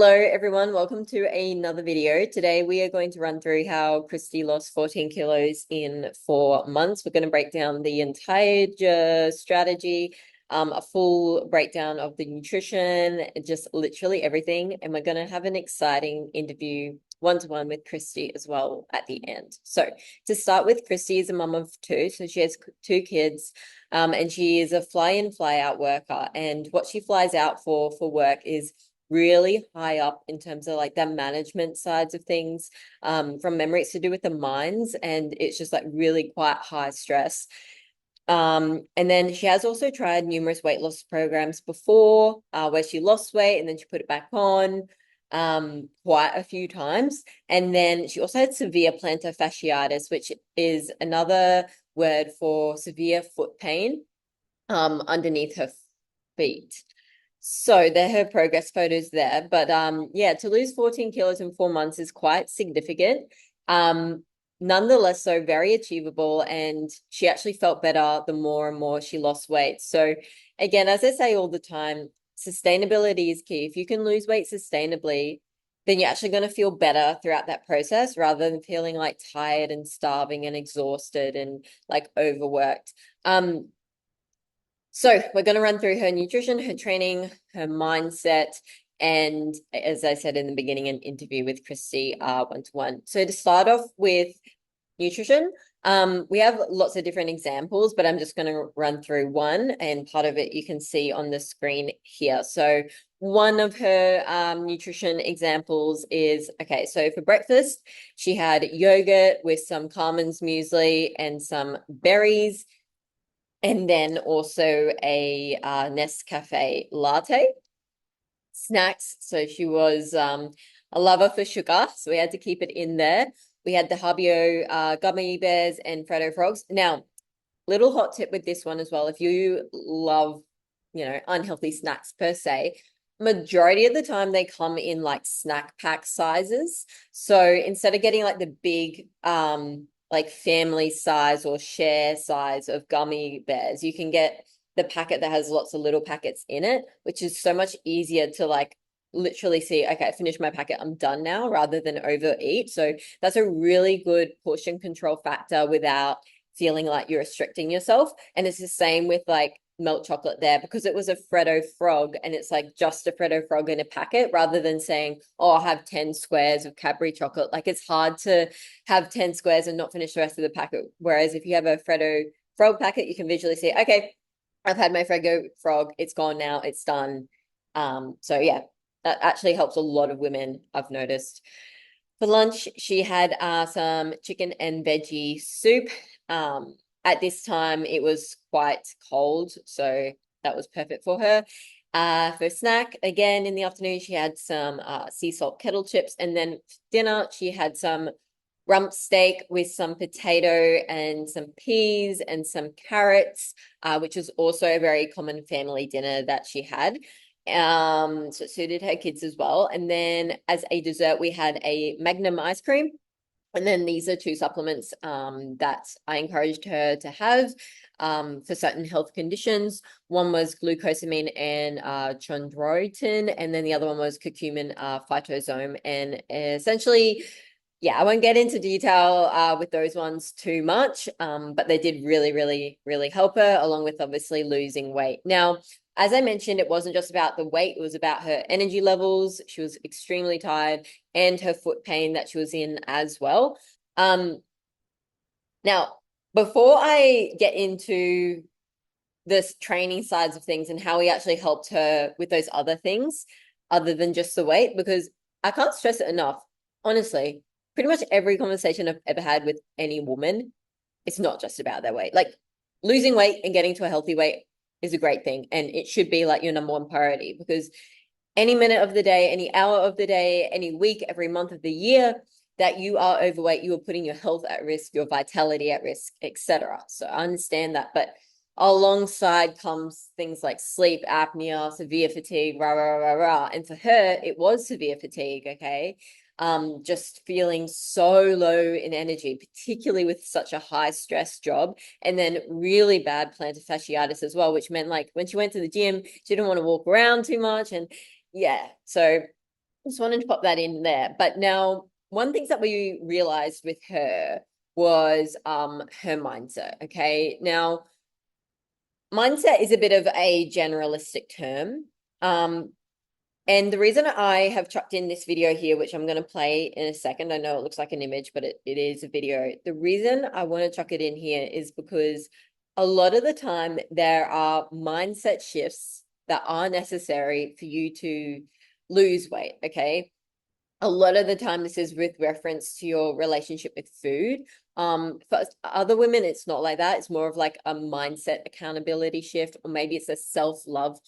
Hello everyone, welcome to another video. Today we are going to run through how Christy lost 14 kilos in 4 months. We're going to break down the entire strategy, a full breakdown of the nutrition, just literally everything. And we're going to have an exciting interview one-to-one with Christy as well at the end. So to start with, Christy is a mum of two. So she has 2 kids, and she is a fly-in, fly-out worker. And what she flies out for work is really high up in terms of like the management sides of things. From memory, it's to do with the mines, and it's just like really quite high stress. And then she has also tried numerous weight loss programs before, where she lost weight and then she put it back on quite a few times. And then she also had severe plantar fasciitis, which is another word for severe foot pain underneath her feet. So they're her progress photos there. But yeah, to lose 14 kilos in 4 months is quite significant. Nonetheless, so very achievable. And she actually felt better the more and more she lost weight. So again, as I say all the time, sustainability is key. If you can lose weight sustainably, then you're actually going to feel better throughout that process rather than feeling like tired and starving and exhausted and like overworked. So we're going to run through her nutrition, her training, her mindset, and as I said in the beginning, an interview with Christy one-to-one. So to start off with nutrition, we have lots of different examples, but I'm just going to run through one, and part of it you can see on the screen here. So one of her nutrition examples is, okay, so for breakfast, she had yogurt with some Carmen's muesli and some berries, and then also a Nescafe latte. Snacks, so she was a lover for sugar, so we had to keep it in there. We had the Habio gummy bears and Freddo frogs. Now, little hot tip with this one as well, if you love, unhealthy snacks per se, majority of the time they come in like snack pack sizes. So instead of getting like the big like family size or share size of gummy bears, you can get the packet that has lots of little packets in it, which is so much easier to like literally see, okay, I finished my packet, I'm done now, rather than overeat. So that's a really good portion control factor without feeling like you're restricting yourself. And it's the same with like milk chocolate there, because it was a Freddo frog and it's like just a Freddo frog in a packet, rather than saying, oh, I'll have 10 squares of Cadbury chocolate. Like it's hard to have 10 squares and not finish the rest of the packet. Whereas if you have a Freddo frog packet, you can visually see, okay, I've had my Freddo frog, it's gone now, it's done. So yeah, that actually helps a lot of women, I've noticed. For lunch, she had some chicken and veggie soup. At this time, it was quite cold, so that was perfect for her. For snack, again, in the afternoon, she had some sea salt kettle chips. And then for dinner, she had some rump steak with some potato and some peas and some carrots, which was also a very common family dinner that she had. So it suited her kids as well. And then as a dessert, we had a Magnum ice cream. And then these are 2 supplements that I encouraged her to have for certain health conditions. One was glucosamine and chondroitin, and then the other one was curcumin phytosome. And essentially, yeah, I won't get into detail with those ones too much, but they did really, really, really help her, along with obviously losing weight. Now, as I mentioned, it wasn't just about the weight, it was about her energy levels. She was extremely tired, and her foot pain that she was in as well. Now, before I get into this training sides of things and how we actually helped her with those other things, other than just the weight, because I can't stress it enough, honestly, pretty much every conversation I've ever had with any woman, it's not just about their weight. Like losing weight and getting to a healthy weight is a great thing. And it should be like your number one priority, because any minute of the day, any hour of the day, any week, every month of the year that you are overweight, you are putting your health at risk, your vitality at risk, etc. So I understand that. But alongside comes things like sleep apnea, severe fatigue, rah, rah, rah, rah. And for her, it was severe fatigue, okay? Just feeling so low in energy, particularly with such a high stress job, and then really bad plantar fasciitis as well, which meant like when she went to the gym, she didn't want to walk around too much. And yeah, so Just wanted to pop that in there. But now, one thing that we realized with her was her mindset. Okay. Now, mindset is a bit of a generalistic term. And the reason I have chucked in this video here, which I'm going to play in a second, I know it looks like an image, but it is a video. The reason I want to chuck it in here is because a lot of the time there are mindset shifts that are necessary for you to lose weight, okay? A lot of the time this is with reference to your relationship with food. For other women, it's not like that. It's more of like a mindset accountability shift, or maybe it's a self-love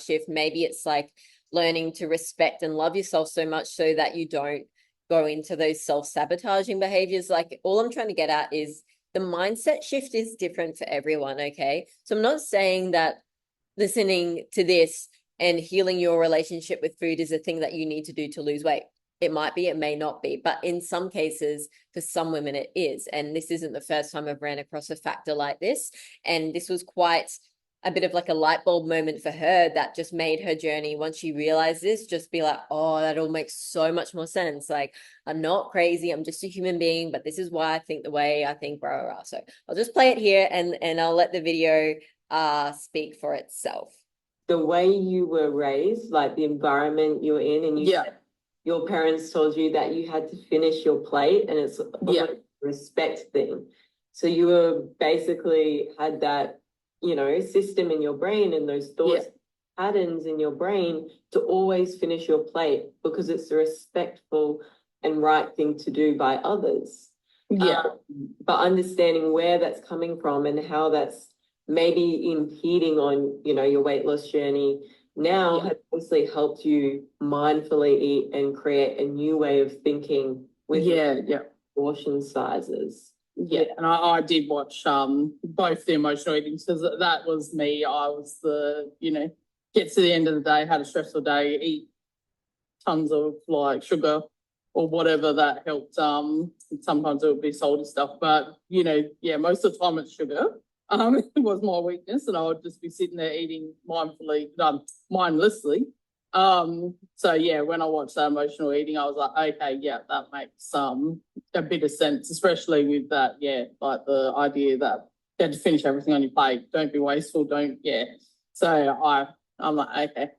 shift. Maybe it's like learning to respect and love yourself so much so that you don't go into those self-sabotaging behaviors. Like, all I'm trying to get at is the mindset shift is different for everyone, okay? So I'm not saying that listening to this and healing your relationship with food is a thing that you need to do to lose weight. It might be, it may not be, but in some cases, for some women, it is. And this isn't the first time I've ran across a factor like this. And this was quite a bit of like a light bulb moment for her that just made her journey, once she realized this, just be like, oh, that all makes so much more sense. Like, I'm not crazy, I'm just a human being, but this is why I think the way I think, blah, blah, blah. So I'll just play it here and I'll let the video speak for itself. The way you were raised, like the environment you're in, and you said your parents told you that you had to finish your plate, and it's a respect thing. So you were basically had that, system in your brain and those thoughts, patterns in your brain to always finish your plate because it's a respectful and right thing to do by others. But understanding where that's coming from and how that's maybe impeding on, your weight loss journey now has obviously helped you mindfully eat and create a new way of thinking with portion sizes. And I did watch both the emotional eating, because that was me. I was get to the end of the day, had a stressful day, eat tons of like sugar or whatever that helped. Sometimes it would be salty stuff, but most of the time it's sugar. It was my weakness, and I would just be sitting there eating mindlessly. When I watched that emotional eating, I was like, okay, that makes a bit of sense, especially with that, like the idea that you have to finish everything on your plate, don't be wasteful, So I'm like, okay,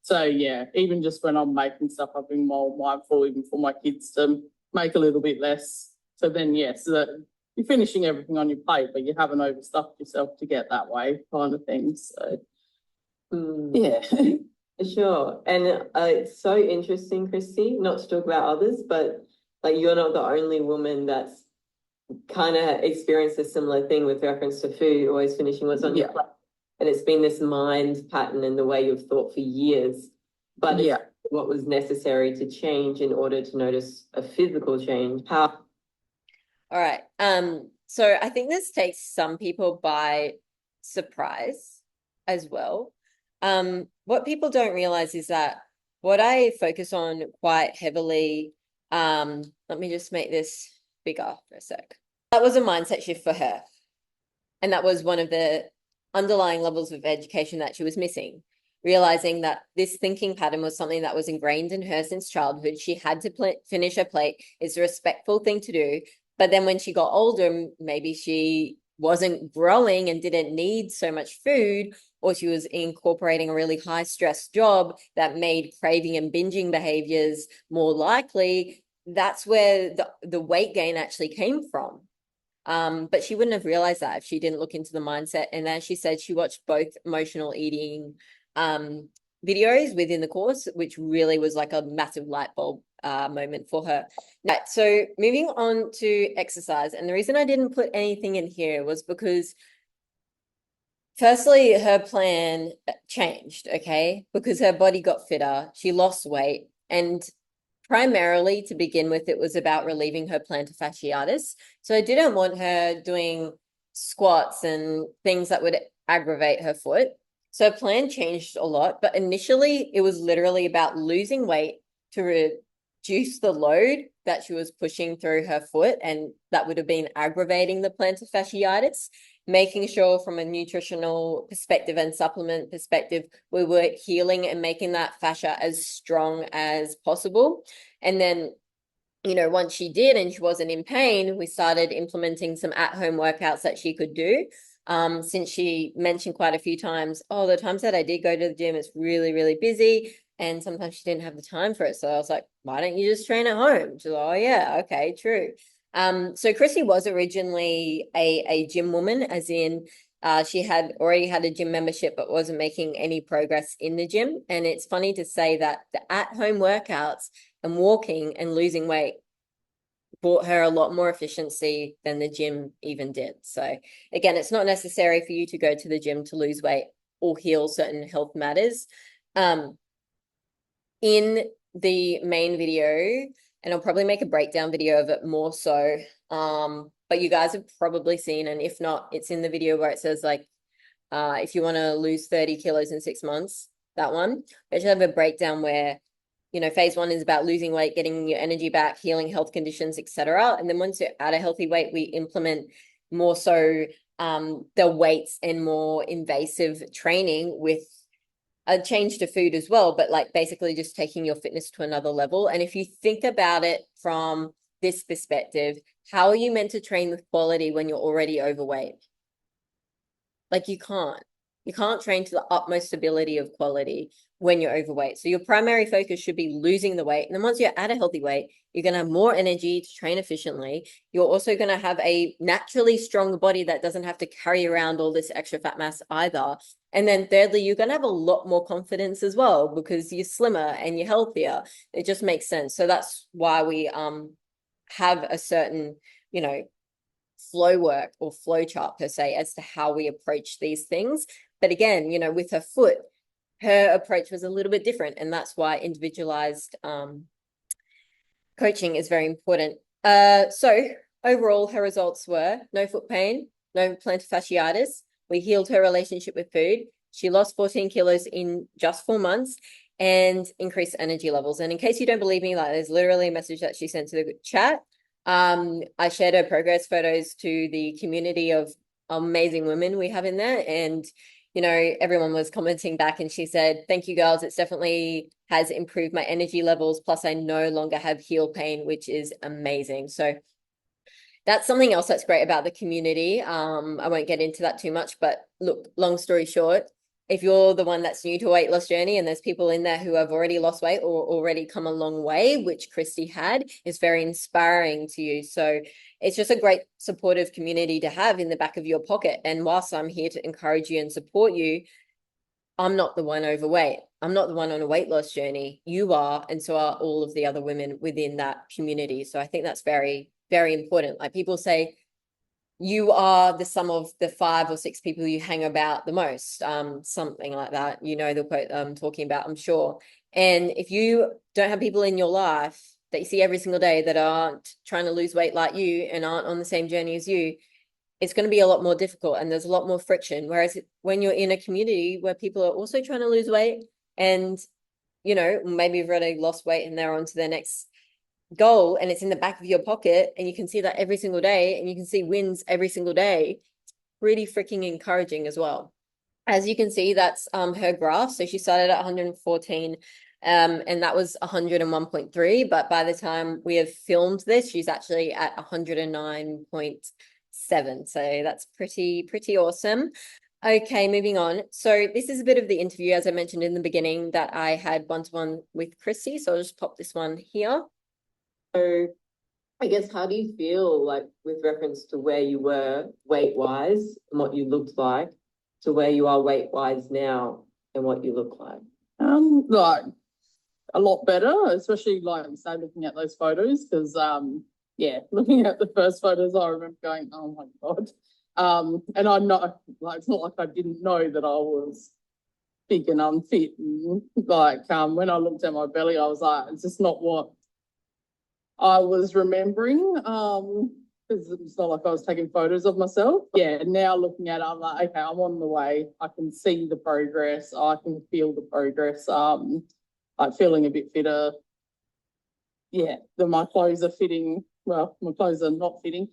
So even just when I'm making stuff, I've been more mindful, even for my kids, to make a little bit less. So then, so that you're finishing everything on your plate, but you haven't overstuffed yourself to get that way, kind of thing. So, Sure. And it's so interesting, Christy, not to talk about others, but like you're not the only woman that's kind of experienced a similar thing with reference to food, always finishing what's on your plate. And it's been this mind pattern in the way you've thought for years. But it's what was necessary to change in order to notice a physical change. How? All right. So I think this takes some people by surprise as well. What people don't realize is that what I focus on quite heavily, let me just make this bigger for a sec. That was a mindset shift for her. And that was one of the underlying levels of education that she was missing, realizing that this thinking pattern was something that was ingrained in her since childhood. She had to finish her plate. It's a respectful thing to do. But then when she got older, maybe she wasn't growing and didn't need so much food, or she was incorporating a really high stress job that made craving and binging behaviors more likely. That's where the weight gain actually came from. But she wouldn't have realized that if she didn't look into the mindset. And as she said, she watched both emotional eating videos within the course, which really was like a massive light bulb moment for her. Right, so moving on to exercise. And the reason I didn't put anything in here was because firstly, her plan changed, okay? Because her body got fitter, she lost weight, and primarily to begin with, it was about relieving her plantar fasciitis. So I didn't want her doing squats and things that would aggravate her foot. So her plan changed a lot, but initially it was literally about losing weight to reduce the load that she was pushing through her foot, and that would have been aggravating the plantar fasciitis. making sure from a nutritional perspective and supplement perspective, we were healing and making that fascia as strong as possible. And then, you know, once she did and she wasn't in pain, we started implementing some at-home workouts that she could do. Since she mentioned quite a few times, oh, the times that I did go to the gym, it's really, really busy. And sometimes she didn't have the time for it. So I was like, why don't you just train at home? She's like, oh yeah, okay, true. So Chrissy was originally a gym woman, as in she had already had a gym membership, but wasn't making any progress in the gym. And it's funny to say that the at-home workouts and walking and losing weight brought her a lot more efficiency than the gym even did. So again, it's not necessary for you to go to the gym to lose weight or heal certain health matters. In the main video, and I'll probably make a breakdown video of it more so, but you guys have probably seen, and if not, it's in the video where it says like, if you want to lose 30 kilos in 6 months, that one. I should have a breakdown where, you know, phase 1 is about losing weight, getting your energy back, healing health conditions, etc. And then once you're at a healthy weight, we implement more so the weights and more invasive training with a change to food as well, but like basically just taking your fitness to another level. And if you think about it from this perspective, how are you meant to train with quality when you're already overweight? Like you can't train to the utmost ability of quality when you're overweight. So your primary focus should be losing the weight. And then once you're at a healthy weight, you're going to have more energy to train efficiently. You're also going to have a naturally strong body that doesn't have to carry around all this extra fat mass either. And then thirdly, you're going to have a lot more confidence as well because you're slimmer and you're healthier. It just makes sense. So that's why we have a certain, you know, flow work or flow chart per se as to how we approach these things. But again, you know, with her foot, her approach was a little bit different, and that's why individualized coaching is very important. So overall, her results were no foot pain, no plantar fasciitis. We healed her relationship with food. She lost 14 kilos in just 4 months and increased energy levels. And in case you don't believe me, like there's literally a message that she sent to the chat. I shared her progress photos to the community of amazing women we have in there, and you know, everyone was commenting back, and she said, thank you girls, it's definitely has improved my energy levels, plus I no longer have heel pain, which is amazing. So that's something else that's great about the community. I won't get into that too much, but look, long story short, if you're the one that's new to a weight loss journey and there's people in there who have already lost weight or already come a long way, which Christy had, is very inspiring to you. So it's just a great supportive community to have in the back of your pocket. And whilst I'm here to encourage you and support you, I'm not the one overweight. I'm not the one on a weight loss journey. You are, and so are all of the other women within that community. So I think that's very, very important. Like people say, you are the sum of the 5 or 6 people you hang about the most, something like that. You know the quote I'm talking about, I'm sure. And if you don't have people in your life that you see every single day that aren't trying to lose weight like you and aren't on the same journey as you, it's going to be a lot more difficult and there's a lot more friction. Whereas when you're in a community where people are also trying to lose weight and, you know, maybe you've already lost weight and they're on to their next goal and it's in the back of your pocket and you can see that every single day and you can see wins every single day, it's pretty freaking encouraging as well. As you can see, that's her graph. So she started at 114 and that was 101.3, but by the time we have filmed this, she's actually at 109.7. So that's pretty awesome. Okay, moving on. So this is a bit of the interview, as I mentioned in the beginning, that I had one-to-one with Chrissy. So I'll just pop this one here. So I guess, how do you feel like with reference to where you were weight-wise and what you looked like to where you are weight-wise now and what you look like? Like a lot better, especially like say looking at those photos, because yeah, looking at the first photos, I remember going, oh my God. And I'm not like, it's not like I didn't know that I was big and unfit. And, like when I looked at my belly, I was like, it's just not what I was remembering. Because it's not like I was taking photos of myself. Yeah, now looking at it, I'm like, okay, I'm on the way. I can see the progress. I can feel the progress. Like feeling a bit fitter. Yeah, my clothes are fitting. Well, my clothes are not fitting.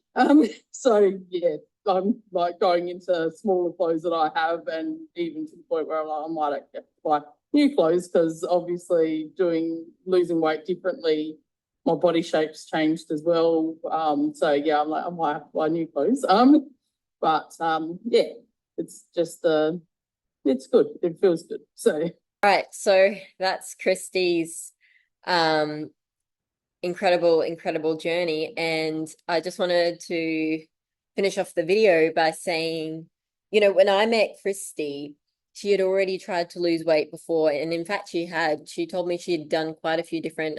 So yeah, I'm like going into smaller clothes that I have, and even to the point where I might have to buy new clothes, because obviously losing weight differently, my body shape's changed as well. So yeah, I'm like, I might have to buy new clothes. Yeah, it's just it's good. It feels good. So Right, so that's Christy's incredible journey. And I just wanted to finish off the video by saying, you know, when I met Christy, she had already tried to lose weight before. And in fact, she told me she'd done quite a few different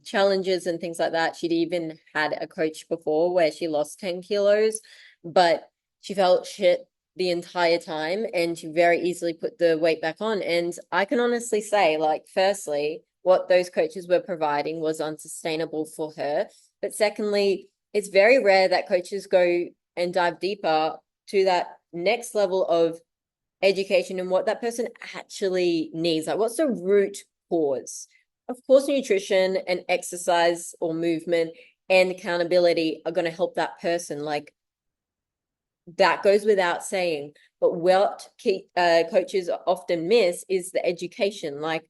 challenges and things like that. She'd even had a coach before where she lost 10 kilos, but she felt shit the entire time, and she very easily put the weight back on. And I can honestly say, like, firstly, what those coaches were providing was unsustainable for her. But secondly, it's very rare that coaches go and dive deeper to that next level of education and what that person actually needs. Like, what's the root cause? Of course, nutrition and exercise or movement and accountability are going to help that person. Like, that goes without saying. But what coaches often miss is the education. Like,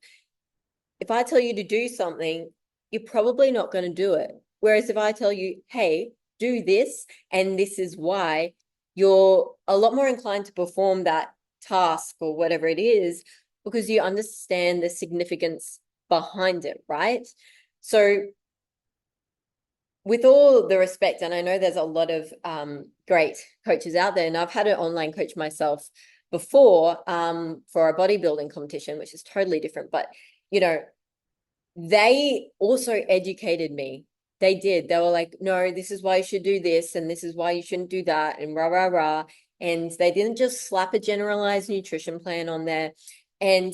if I tell you to do something, you're probably not going to do it. Whereas if I tell you, hey, do this, and this is why, you're a lot more inclined to perform that task or whatever it is, because you understand the significance behind it, right? So with all the respect, and I know there's a lot of great coaches out there, and I've had an online coach myself before for a bodybuilding competition, which is totally different. But, you know, they also educated me. They did. They were like, no, this is why you should do this, and this is why you shouldn't do that, and rah, rah, rah. And they didn't just slap a generalized nutrition plan on there. And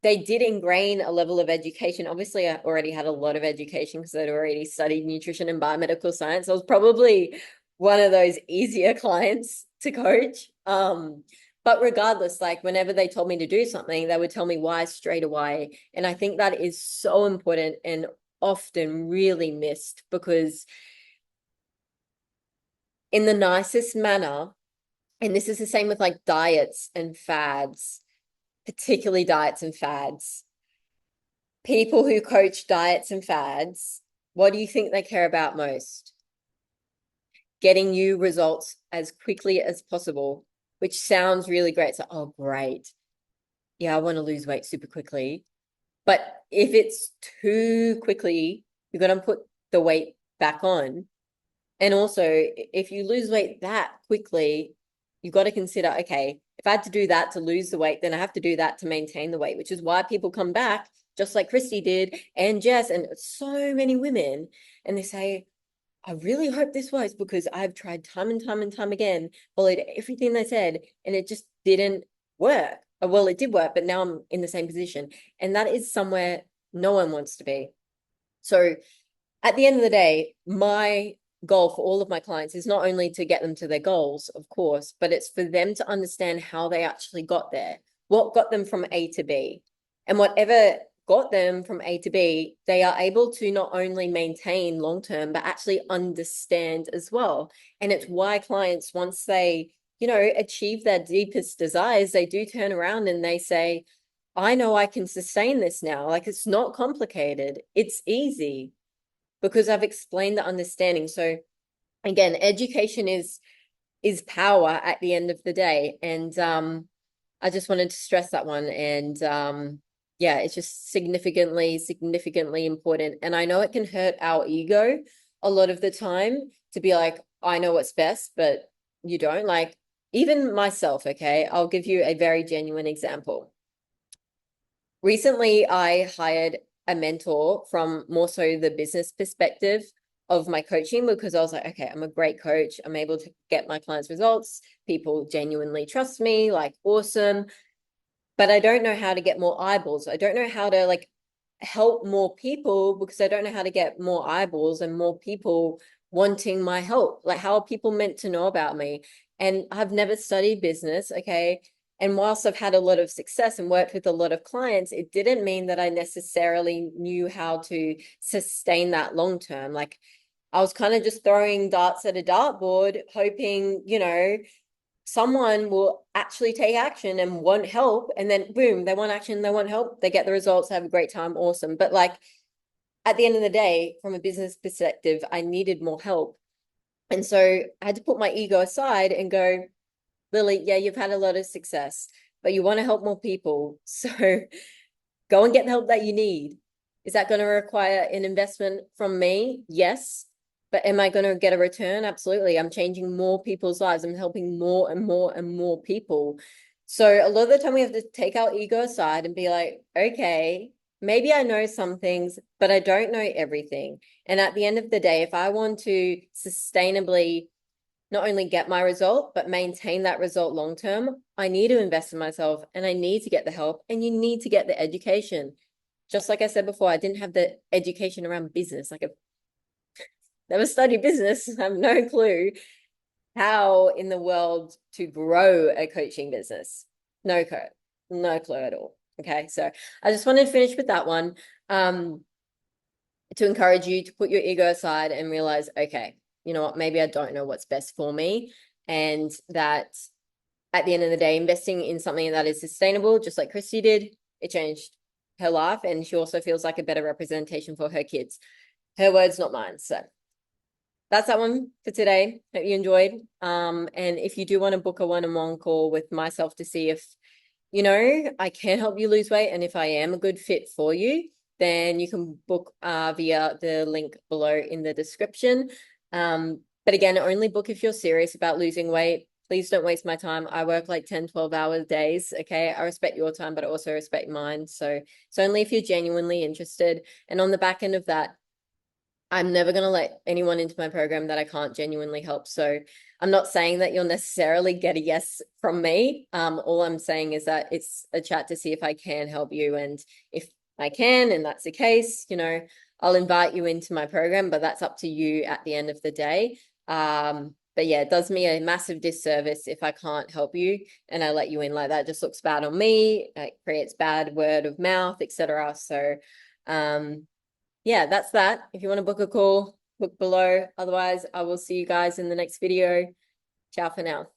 they did ingrain a level of education. Obviously, I already had a lot of education because I'd already studied nutrition and biomedical science. I was probably one of those easier clients to coach. But regardless, like, whenever they told me to do something, they would tell me why straight away. And I think that is so important and often really missed, because in the nicest manner, and this is the same with like diets and fads, particularly diets and fads, people who coach diets and fads, what do you think they care about most? Getting you results as quickly as possible, which sounds really great. So, oh, great. Yeah, I want to lose weight super quickly. But if it's too quickly, you're going to put the weight back on. And also, if you lose weight that quickly, you've got to consider, okay, if I had to do that to lose the weight, then I have to do that to maintain the weight, which is why people come back, just like Christy did, and Jess, and so many women, and they say, I really hope this works, because I've tried time and time and time again, followed everything they said, and it just didn't work. Well, it did work, but now I'm in the same position. And that is somewhere no one wants to be. So at the end of the day, my goal for all of my clients is not only to get them to their goals, of course, but it's for them to understand how they actually got there, what got them from A to B. And whatever got them from A to B, they are able to not only maintain long-term, but actually understand as well. And it's why clients, once they, you know, achieve their deepest desires, they do turn around and they say, I know I can sustain this now. Like, it's not complicated. It's easy, because I've explained the understanding. So again, education is power at the end of the day. And I just wanted to stress that one. And yeah, it's just significantly important. And I know it can hurt our ego a lot of the time to be like, I know what's best, but you don't. Like, even myself, okay, I'll give you a very genuine example. Recently, I hired a mentor from more so the business perspective of my coaching, because I was like, okay, I'm a great coach. I'm able to get my clients results. People genuinely trust me, like, awesome. But I don't know how to get more eyeballs. I don't know how to like help more people, because I don't know how to get more eyeballs and more people wanting my help. Like, how are people meant to know about me? And I've never studied business, okay? And whilst I've had a lot of success and worked with a lot of clients, it didn't mean that I necessarily knew how to sustain that long term. Like, I was kind of just throwing darts at a dartboard, hoping, you know, someone will actually take action and want help. And then boom, they want action, they want help, they get the results, have a great time, awesome. But like at the end of the day, from a business perspective, I needed more help. And so I had to put my ego aside and go, Lily, yeah, you've had a lot of success, but you want to help more people. So go and get the help that you need. Is that going to require an investment from me? Yes. But am I going to get a return? Absolutely. I'm changing more people's lives. I'm helping more and more and more people. So a lot of the time we have to take our ego aside and be like, okay, maybe I know some things, but I don't know everything. And at the end of the day, if I want to sustainably not only get my result, but maintain that result long term, I need to invest in myself and I need to get the help and you need to get the education. Just like I said before, I didn't have the education around business. Like I've never studied business. I have no clue how in the world to grow a coaching business. No clue at all. Okay. So I just wanted to finish with that one. To encourage you to put your ego aside and realize, okay, you know what, maybe I don't know what's best for me. And that at the end of the day, investing in something that is sustainable, just like Christy did, it changed her life. And she also feels like a better representation for her kids. Her words, not mine. So that's that one for today. Hope you enjoyed. And if you do want to book a one-on-one call with myself to see if, you know, I can help you lose weight and if I am a good fit for you, then you can book via the link below in the description. But again, only book if you're serious about losing weight. Please don't waste my time. I work like 10, 12-hour days. Okay. I respect your time, but I also respect mine. So it's only if you're genuinely interested. And on the back end of that, I'm never going to let anyone into my program that I can't genuinely help. So I'm not saying that you'll necessarily get a yes from me. All I'm saying is that it's a chat to see if I can help you. And if I can, and that's the case, you know, I'll invite you into my program, but that's up to you at the end of the day. But yeah, it does me a massive disservice if I can't help you and I let you in like that. It just looks bad on me. It creates bad word of mouth, etc. So, yeah, that's that. If you want to book a call, book below. Otherwise, I will see you guys in the next video. Ciao for now.